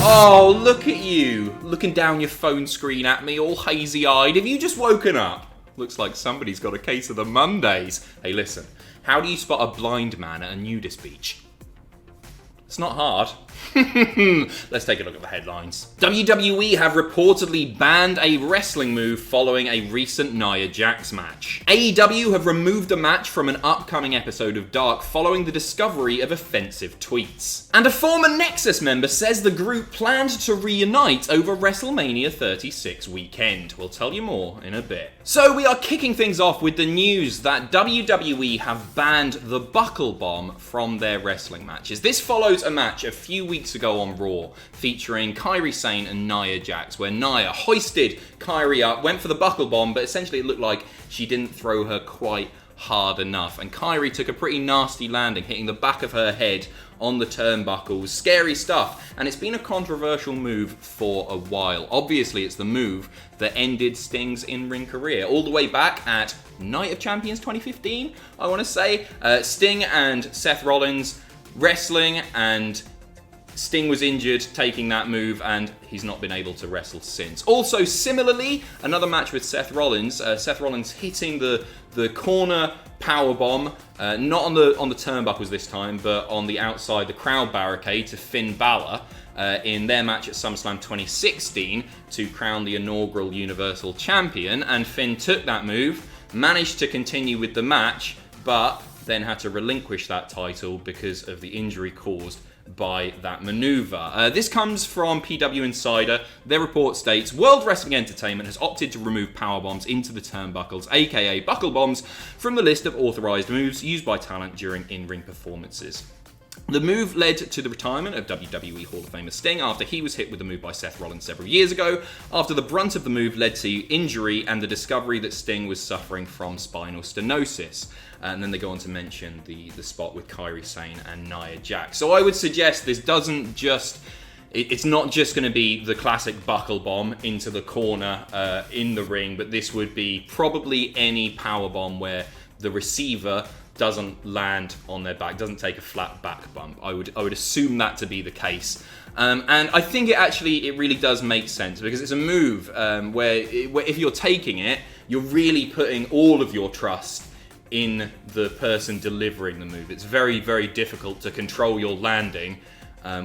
Oh, look at you, looking down your phone screen at me, all hazy-eyed. Have you just woken up? Looks like somebody's got a case of the Mondays. Hey, listen, how do you spot a blind man at a nudist beach? It's not hard. Let's take a look at the headlines. WWE have reportedly banned a wrestling move following a recent Nia Jax match. AEW have removed the match from an upcoming episode of Dark following the discovery of offensive tweets. And a former Nexus member says the group planned to reunite over WrestleMania 36 weekend. We'll tell you more in a bit. So we are kicking things off with the news that WWE have banned the Buckle Bomb from their wrestling matches. This follows a match a few weeks ago on Raw featuring Kairi, Sane and Nia Jax, where Nia hoisted Kairi up, went for the Buckle Bomb, but essentially it looked like she didn't throw her quite hard enough, and Kairi took a pretty nasty landing, hitting the back of her head on the turnbuckles. Scary stuff, and it's been a controversial move for a while. Obviously, it's the move that ended Sting's in-ring career all the way back at Night of Champions 2015, I want to say. Sting and Seth Rollins wrestling, and Sting was injured taking that move, and he's not been able to wrestle since. Also, similarly, another match with Seth Rollins. Seth Rollins hitting the corner powerbomb, not on the turnbuckles this time, but on the outside, the crowd barricade to Finn Balor in their match at SummerSlam 2016 to crown the inaugural Universal Champion. And Finn took that move, managed to continue with the match, but then had to relinquish that title because of the injury caused by that maneuver. This comes from PW Insider. Their report states, World Wrestling Entertainment has opted to remove powerbombs into the turnbuckles, aka buckle bombs, from the list of authorized moves used by talent during in-ring performances. The move led to the retirement of WWE Hall of Famer Sting after he was hit with the move by Seth Rollins several years ago, after the brunt of the move led to injury and the discovery that Sting was suffering from spinal stenosis. And then they go on to mention the spot with Kairi Sane and Nia Jax. So I would suggest this doesn't just... It's not just going to be the classic buckle bomb into the corner in the ring, but this would be probably any power bomb where the receiver doesn't land on their back, doesn't take a flat back bump. I would assume that to be the case. And I think it really does make sense, because it's a move where if you're taking it, you're really putting all of your trust in the person delivering the move. It's very, very difficult to control your landing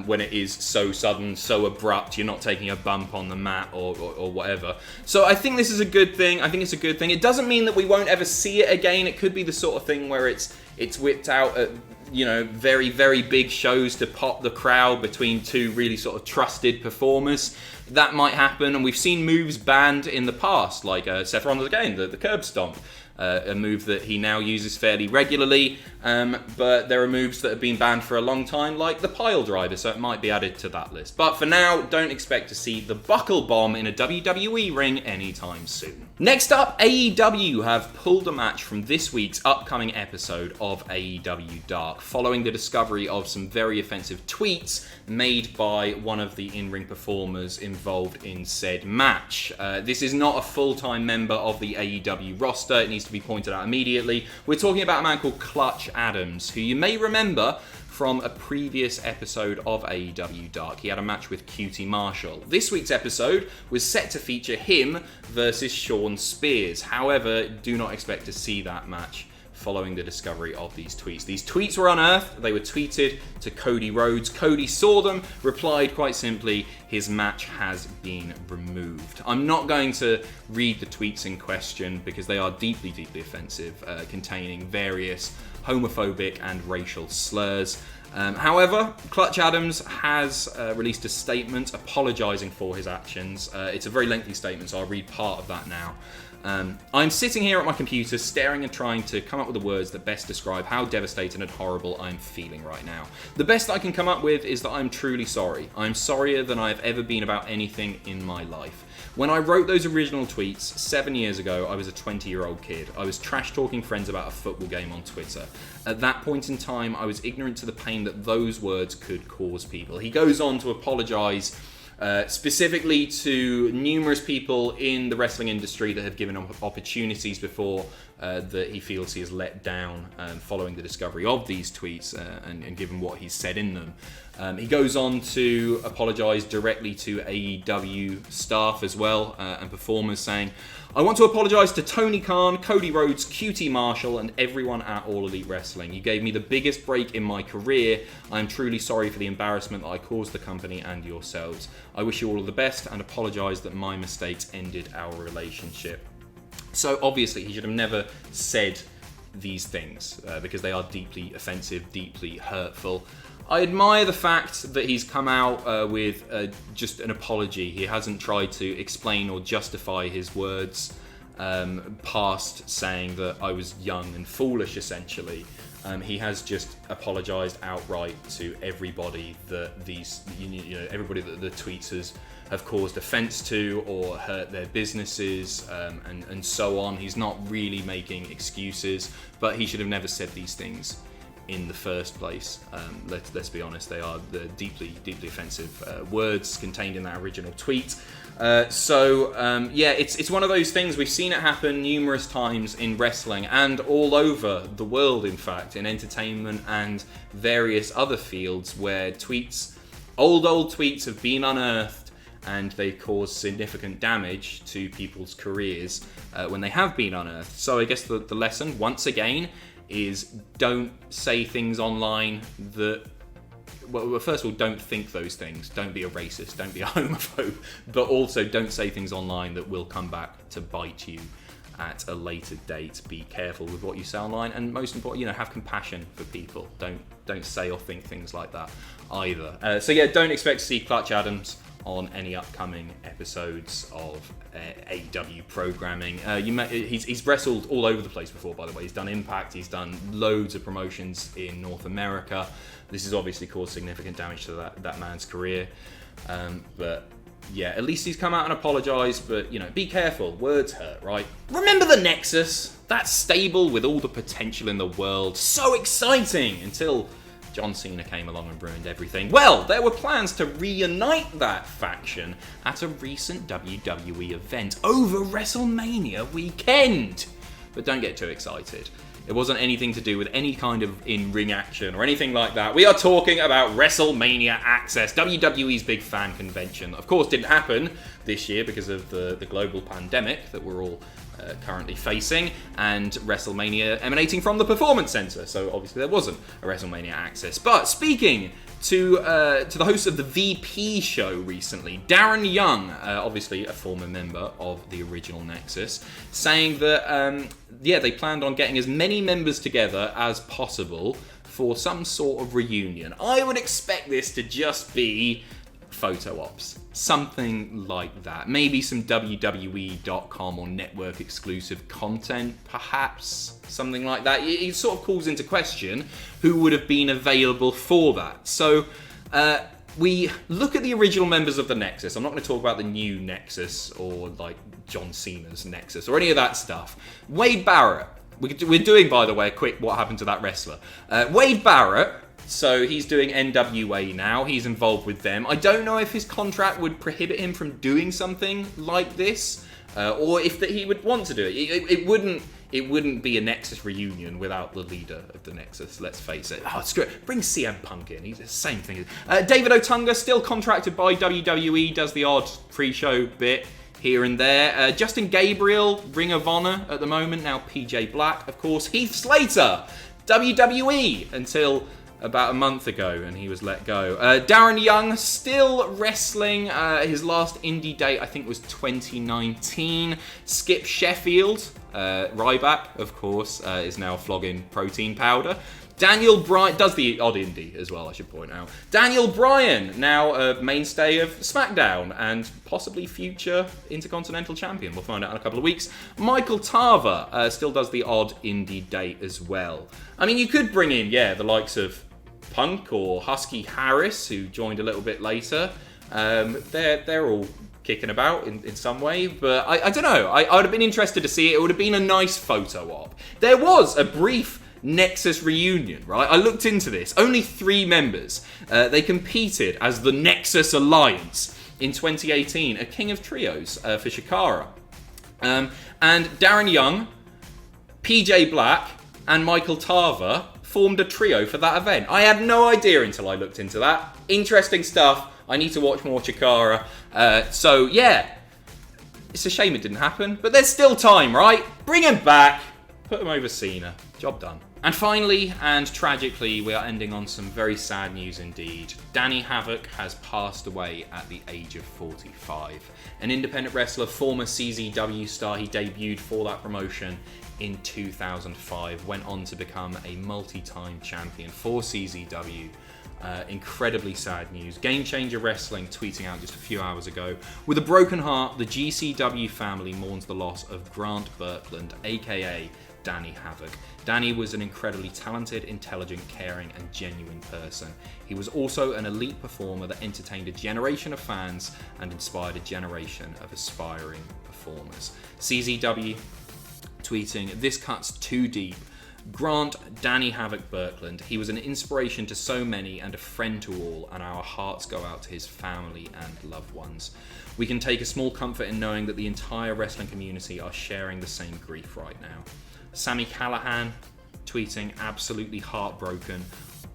when it is so sudden, so abrupt. You're not taking a bump on the mat or whatever. So I think this is a good thing. I think it's a good thing. It doesn't mean that we won't ever see it again. It could be the sort of thing where it's whipped out at, very, very big shows to pop the crowd between two really sort of trusted performers. That might happen, and we've seen moves banned in the past, like Seth Rollins again, the curb stomp. A move that he now uses fairly regularly, but there are moves that have been banned for a long time, like the pile driver, so it might be added to that list. But for now, don't expect to see the buckle bomb in a WWE ring anytime soon. Next up, AEW have pulled a match from this week's upcoming episode of AEW Dark, following the discovery of some very offensive tweets made by one of the in-ring performers involved in said match. This is not a full-time member of the AEW roster. It needs to be pointed out immediately. We're talking about a man called Clutch Adams, who you may remember from a previous episode of AEW Dark. He had a match with QT Marshall. This week's episode was set to feature him versus Sean Spears. However, do not expect to see that match following the discovery of these tweets. These tweets were unearthed. They were tweeted to Cody Rhodes. Cody saw them, replied quite simply, his match has been removed. I'm not going to read the tweets in question because they are deeply, deeply offensive, containing various homophobic and racial slurs. However, Clutch Adams has released a statement apologising for his actions. It's a very lengthy statement, so I'll read part of that now. I'm sitting here at my computer staring and trying to come up with the words that best describe how devastated and horrible I'm feeling right now. The best I can come up with is that I'm truly sorry. I'm sorrier than I've ever been about anything in my life. When I wrote those original tweets 7 years ago, I was a 20-year-old kid. I was trash-talking friends about a football game on Twitter. At that point in time, I was ignorant to the pain that those words could cause people. He goes on to apologise specifically to numerous people in the wrestling industry that have given him opportunities before that he feels he has let down following the discovery of these tweets and given what he's said in them. He goes on to apologise directly to AEW staff as well and performers, saying, "I want to apologise to Tony Khan, Cody Rhodes, QT Marshall and everyone at All Elite Wrestling. You gave me the biggest break in my career. I am truly sorry for the embarrassment that I caused the company and yourselves. I wish you all of the best and apologise that my mistakes ended our relationship." So obviously he should have never said these things because they are deeply offensive, deeply hurtful. I admire the fact that he's come out with just an apology. He hasn't tried to explain or justify his words past saying that I was young and foolish, essentially. He has just apologised outright to everybody that everybody that the tweets have caused offence to or hurt their businesses and so on. He's not really making excuses, but he should have never said these things in the first place. Let's be honest, they are the deeply offensive words contained in that original tweet. It's one of those things. We've seen it happen numerous times in wrestling and all over the world, in fact, in entertainment and various other fields where old tweets have been unearthed and they cause significant damage to people's careers when they have been unearthed. So I guess the lesson, once again, is don't say things online that... Well, first of all, don't think those things. Don't be a racist. Don't be a homophobe. But also, don't say things online that will come back to bite you at a later date. Be careful with what you say online, and most important, have compassion for people. Don't say or think things like that either. Don't expect to see Clutch Adams on any upcoming episodes of AEW programming. He's wrestled all over the place before, by the way. He's done Impact, he's done loads of promotions in North America. This has obviously caused significant damage to that man's career. At least he's come out and apologised, but, be careful. Words hurt, right? Remember the Nexus? That stable with all the potential in the world. So exciting! Until John Cena came along and ruined everything. Well, there were plans to reunite that faction at a recent WWE event over WrestleMania weekend. But don't get too excited. It wasn't anything to do with any kind of in-ring action or anything like that. We are talking about WrestleMania Access, WWE's big fan convention. Of course, didn't happen this year because of the global pandemic that we're all currently facing, and WrestleMania emanating from the Performance Center. So obviously there wasn't a WrestleMania Access. But speaking to the host of the VP show recently, Darren Young, obviously a former member of the original Nexus, saying that they planned on getting as many members together as possible for some sort of reunion. I would expect this to just be photo ops, something like that. Maybe some WWE.com or network exclusive content, perhaps, something like that. It sort of calls into question who would have been available for that. So we look at the original members of the Nexus. I'm not going to talk about the new Nexus or like John Cena's Nexus or any of that stuff. Wade Barrett. We're doing, by the way, a quick what happened to that wrestler. Wade Barrett. So he's doing NWA now. He's involved with them. I don't know if his contract would prohibit him from doing something like this, or if he would want to do it. It wouldn't be a Nexus reunion without the leader of the Nexus. Let's face it. Oh, screw it. Bring CM Punk in. He's the same thing. David Otunga, still contracted by WWE, does the odd pre-show bit here and there. Justin Gabriel, Ring of Honor at the moment. Now PJ Black, of course. Heath Slater, WWE until about a month ago, and he was let go. Darren Young still wrestling. His last indie date, I think, was 2019. Skip Sheffield, Ryback, of course, is now flogging protein powder. Daniel Bryan does the odd indie as well, I should point out. Daniel Bryan, now a mainstay of SmackDown and possibly future Intercontinental Champion. We'll find out in a couple of weeks. Michael Tarver still does the odd indie date as well. I mean, you could bring in, the likes of Punk or Husky Harris, who joined a little bit later. They're all kicking about in some way, but I don't know. I would have been interested to see it. It would have been a nice photo op. There was a brief Nexus reunion, right? I looked into this. Only 3 members. They competed as the Nexus Alliance in 2018, a King of Trios for Shikara. And Darren Young PJ Black and Michael Tarver formed a trio for that event. I had no idea until I looked into that. Interesting stuff. I need to watch more Chikara. So yeah, it's a shame it didn't happen, but there's still time, right? Bring him back. Put him over Cena. Job done. And finally, and tragically, we are ending on some very sad news indeed. Danny Havoc has passed away at the age of 45. An independent wrestler, former CZW star, he debuted for that promotion in 2005, went on to become a multi-time champion for CZW. Incredibly sad news. Game Changer Wrestling tweeting out just a few hours ago, with a broken heart, the GCW family mourns the loss of Grant Birkland, aka Danny Havoc. Danny was an incredibly talented, intelligent, caring, and genuine person. He was also an elite performer that entertained a generation of fans and inspired a generation of aspiring performers. CZW tweeting, "This cuts too deep. Grant Danny Havoc Birkland. He was an inspiration to so many and a friend to all, and our hearts go out to his family and loved ones. We can take a small comfort in knowing that the entire wrestling community are sharing the same grief right now." Sammy Callahan tweeting, "Absolutely heartbroken.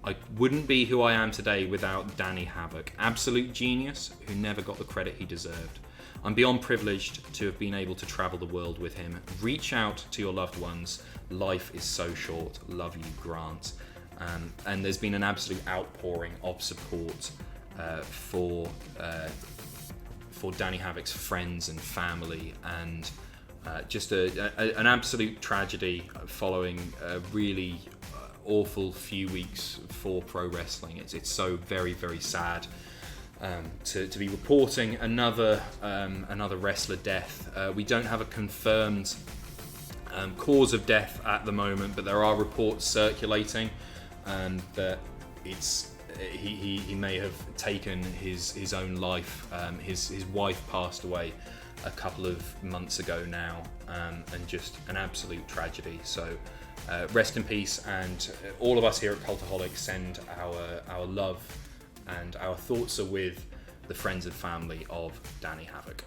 I wouldn't be who I am today without Danny Havoc. Absolute genius who never got the credit he deserved. I'm beyond privileged to have been able to travel the world with him. Reach out to your loved ones. Life is so short. Love you, Grant." And there's been an absolute outpouring of support for Danny Havoc's friends and family, and just an absolute tragedy following a really awful few weeks for pro wrestling. It's so very, very sad to be reporting another wrestler death. We don't have a confirmed cause of death at the moment, but there are reports circulating that he may have taken his own life. His wife passed away a couple of months ago now, and just an absolute tragedy. So rest in peace, and all of us here at Cultaholic send our love and our thoughts are with the friends and family of Danny Havoc.